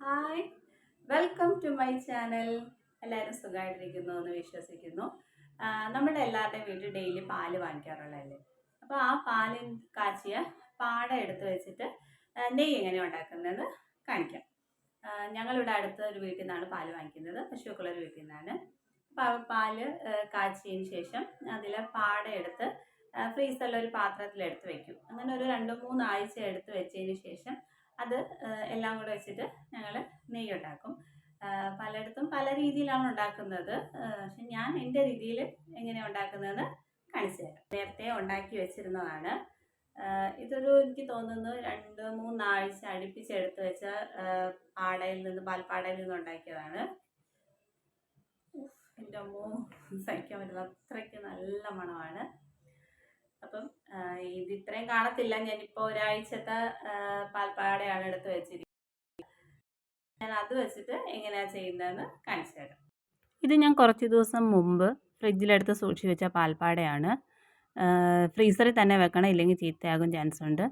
Hi, welcome to my channel. എല്ലാവരും സുഖമായിട്ടിരിക്കുന്നു എന്ന് വിശ്വസിക്കുന്നു. നമ്മുടെ എല്ലാവരുടെയും വീട്ടിൽ ഡെയിലി പാല് വാങ്ങിക്കാറുള്ളതല്ലേ. അപ്പോൾ ആ പാല് കാച്ചിയ പാട എടുത്ത് വെച്ചിട്ട് നെയ്യ് എങ്ങനെ ഉണ്ടാക്കുന്നതെന്ന് കാണിക്കാം. ഞങ്ങളിവിടെ അടുത്ത ഒരു വീട്ടിൽ നിന്നാണ് പാല് വാങ്ങിക്കുന്നത്, പശുക്കളൊരു വീട്ടിൽ നിന്നാണ്. പാല് കാച്ചിയതിന് ശേഷം അതിലെ പാട എടുത്ത് ഫ്രീസറിലൊരു പാത്രത്തിൽ എടുത്ത് വെക്കും. അങ്ങനെ ഒരു 2-3 ആഴ്ച എടുത്ത് വെച്ചതിന് ശേഷം അത് എല്ലാം കൂടെ വെച്ചിട്ട് ഞങ്ങൾ നെയ്യ് ഉണ്ടാക്കും. പലയിടത്തും പല രീതിയിലാണ് ഉണ്ടാക്കുന്നത്. പക്ഷെ ഞാൻ എൻ്റെ രീതിയിൽ എങ്ങനെയാണ് ഉണ്ടാക്കുന്നതെന്ന് കാണിച്ചു തരാം. നേരത്തെ ഉണ്ടാക്കി വെച്ചിരുന്നതാണ്. ഇതൊരു എനിക്ക് തോന്നുന്നു 2-3 ആഴ്ച അടുപ്പിച്ചെടുത്ത് വെച്ച പാൽപ്പാടയിൽ നിന്ന് ഉണ്ടാക്കിയതാണ്. എൻ്റെ അമ്മോ, സഹിക്കാൻ പറ്റില്ല, അത്രയ്ക്ക് നല്ല മണമാണ്. അപ്പം ഇത് ഇത്രയും കാണത്തില്ല. ഞാനിപ്പോൾ ഒരാഴ്ചത്തെ പാൽപ്പാടയാണ് എടുത്ത് വെച്ചിരിക്കുന്നത്. ഞാൻ അത് വെച്ചിട്ട് എങ്ങനെയാണ് ചെയ്യുന്നതെന്ന് കാണിച്ചു തരാം. ഇത് ഞാൻ കുറച്ച് ദിവസം മുമ്പ് ഫ്രിഡ്ജിലെടുത്ത് സൂക്ഷിച്ച് വെച്ച പാൽപ്പാടയാണ്. ഫ്രീസറിൽ തന്നെ വെക്കണം, ഇല്ലെങ്കിൽ ചീത്തയാകും ചാൻസ് ഉണ്ട്.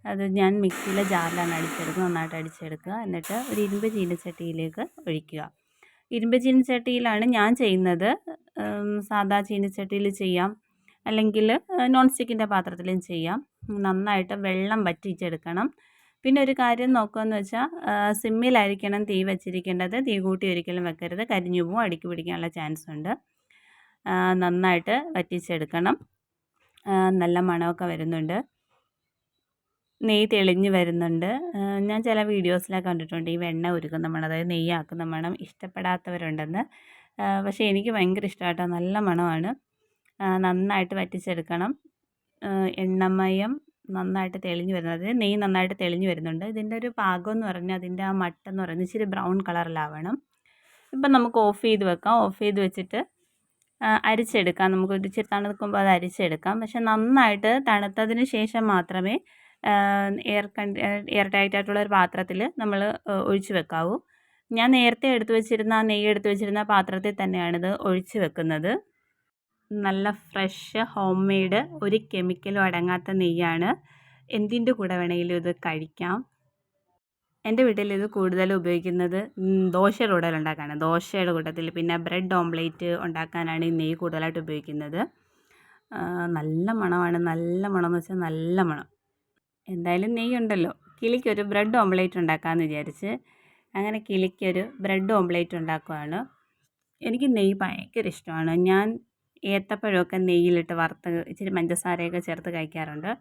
അത് ഞാൻ മിക്സിയിലെ ജാറിലാണ് അടിച്ചെടുക്കുക, നന്നായിട്ട് അടിച്ചെടുക്കുക. എന്നിട്ട് ഒരു ഇരുമ്പ് ചീനച്ചട്ടിയിലേക്ക് ഒഴിക്കുക. ഇരുമ്പ് ചീനച്ചട്ടിയിലാണ് ഞാൻ ചെയ്യുന്നത്. സാദാ ചീനച്ചട്ടിയിൽ ചെയ്യാം, അല്ലെങ്കിൽ നോൺ സ്റ്റിക്കിൻ്റെ പാത്രത്തിലും ചെയ്യാം. നന്നായിട്ട് വെള്ളം വറ്റിച്ചെടുക്കണം. പിന്നെ ഒരു കാര്യം നോക്കുകയെന്ന് വെച്ചാൽ സിമ്മിലായിരിക്കണം തീ വെച്ചിരിക്കേണ്ടത്. തീ കൂട്ടി ഒരിക്കലും വെക്കരുത്, കരിഞ്ഞു പോവും, അടിക്ക് പിടിക്കാനുള്ള ചാൻസ് ഉണ്ട്. നന്നായിട്ട് വറ്റിച്ചെടുക്കണം. നല്ല മണമൊക്കെ വരുന്നുണ്ട്, നെയ്യ് തെളിഞ്ഞ് വരുന്നുണ്ട്. ഞാൻ ചില വീഡിയോസിലൊക്കെ കണ്ടിട്ടുണ്ട് ഈ വെണ്ണ ഉരുക്കുന്ന മണം, അതായത് നെയ്യാക്കുന്ന മണം ഇഷ്ടപ്പെടാത്തവരുണ്ടെന്ന്. പക്ഷേ എനിക്ക് ഭയങ്കര ഇഷ്ടമായിട്ടോ, നല്ല മണമാണ്. നന്നായിട്ട് വറ്റിച്ചെടുക്കണം. എണ്ണമയം നന്നായിട്ട് തെളിഞ്ഞ് വരുന്നത്, നെയ്യ് നന്നായിട്ട് തെളിഞ്ഞ് വരുന്നുണ്ട്. ഇതിൻ്റെ ഒരു പാകം എന്ന് പറഞ്ഞാൽ അതിൻ്റെ ആ മട്ടെന്ന് പറയുന്നത് ഇച്ചിരി ബ്രൗൺ കളറിലാവണം. ഇപ്പം നമുക്ക് ഓഫ് ചെയ്ത് വെക്കാം. ഓഫ് ചെയ്ത് വെച്ചിട്ട് അരിച്ചെടുക്കാം. നമുക്ക് ഇച്ചിരി തണുക്കുമ്പോൾ അത് അരിച്ചെടുക്കാം. പക്ഷെ നന്നായിട്ട് തണുത്തതിന് ശേഷം മാത്രമേ എയർ ടൈറ്റ് ആയിട്ടുള്ള ഒരു പാത്രത്തിൽ നമ്മൾ ഒഴിച്ച് വെക്കാവൂ. ഞാൻ നേരത്തെ നെയ്യ് എടുത്ത് വെച്ചിരുന്ന പാത്രത്തിൽ തന്നെയാണിത് ഒഴിച്ച് വെക്കുന്നത്. നല്ല ഫ്രഷ് ഹോം മെയ്ഡ്, ഒരു കെമിക്കലും അടങ്ങാത്ത നെയ്യാണ്. എന്തിൻ്റെ കൂടെ വേണമെങ്കിലും ഇത് കഴിക്കാം. എൻ്റെ വീട്ടിൽ ഇത് കൂടുതലും ഉപയോഗിക്കുന്നത് ദോശയുടെ കൂടെ ഉണ്ടാക്കാനാണ്. ദോശയുടെ കൂട്ടത്തിൽ പിന്നെ ബ്രെഡ് ഓംലേറ്റ് ഉണ്ടാക്കാനാണ് ഈ നെയ്യ് കൂടുതലായിട്ട് ഉപയോഗിക്കുന്നത്. നല്ല മണമാണ്, നല്ല മണം എന്ന് വെച്ചാൽ നല്ല മണം. എന്തായാലും നെയ്യുണ്ടല്ലോ, കിളിക്കൊരു ബ്രെഡ് ഓംലേറ്റ് ഉണ്ടാക്കാമെന്ന് വിചാരിച്ച് അങ്ങനെ കിളിക്കൊരു ബ്രെഡ് ഓംലേറ്റ് ഉണ്ടാക്കുകയാണ്. എനിക്ക് നെയ്യ് ഭയങ്കര ഇഷ്ടമാണ്. ഞാൻ ഏത്തപ്പഴമൊക്കെ നെയ്യിലിട്ട് വറുത്ത് ഇച്ചിരി പഞ്ചസാരയൊക്കെ ചേർത്ത് കഴിക്കാറുണ്ട്.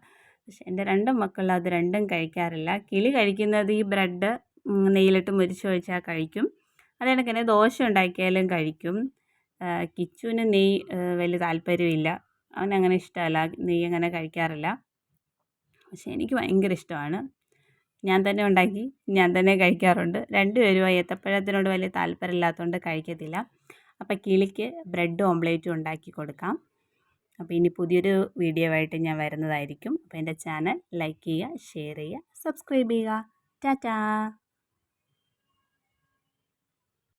പക്ഷെ എൻ്റെ 2 മക്കളും അത് രണ്ടും കഴിക്കാറില്ല. കിളി കഴിക്കുന്നത് ഈ ബ്രെഡ് നെയ്യിലിട്ട് മുരിച്ചൊഴിച്ചാൽ കഴിക്കും. അതുകണക്ക് തന്നെ ദോശ ഉണ്ടാക്കിയാലും കഴിക്കും. കിച്ചുവിന് നെയ്യ് വലിയ താല്പര്യമില്ല, അവനങ്ങനെ ഇഷ്ടമല്ല, നെയ്യ് അങ്ങനെ കഴിക്കാറില്ല. പക്ഷേ എനിക്ക് ഭയങ്കര ഇഷ്ടമാണ്. ഞാൻ തന്നെ ഉണ്ടാക്കി ഞാൻ തന്നെ കഴിക്കാറുണ്ട്. 2 പേരും ഏത്തപ്പഴത്തിനോട് വലിയ താല്പര്യമില്ലാത്തതുകൊണ്ട് കഴിക്കത്തില്ല. അപ്പോൾ കിളിക്ക് ബ്രെഡ് ഓംലേറ്റും ഉണ്ടാക്കി കൊടുക്കാം. അപ്പോൾ ഇനി പുതിയൊരു വീഡിയോ ആയിട്ട് ഞാൻ വരുന്നതായിരിക്കും. അപ്പോൾ എൻ്റെ ചാനൽ ലൈക്ക് ചെയ്യുക, ഷെയർ ചെയ്യുക, സബ്സ്ക്രൈബ് ചെയ്യുക. ടാറ്റാ.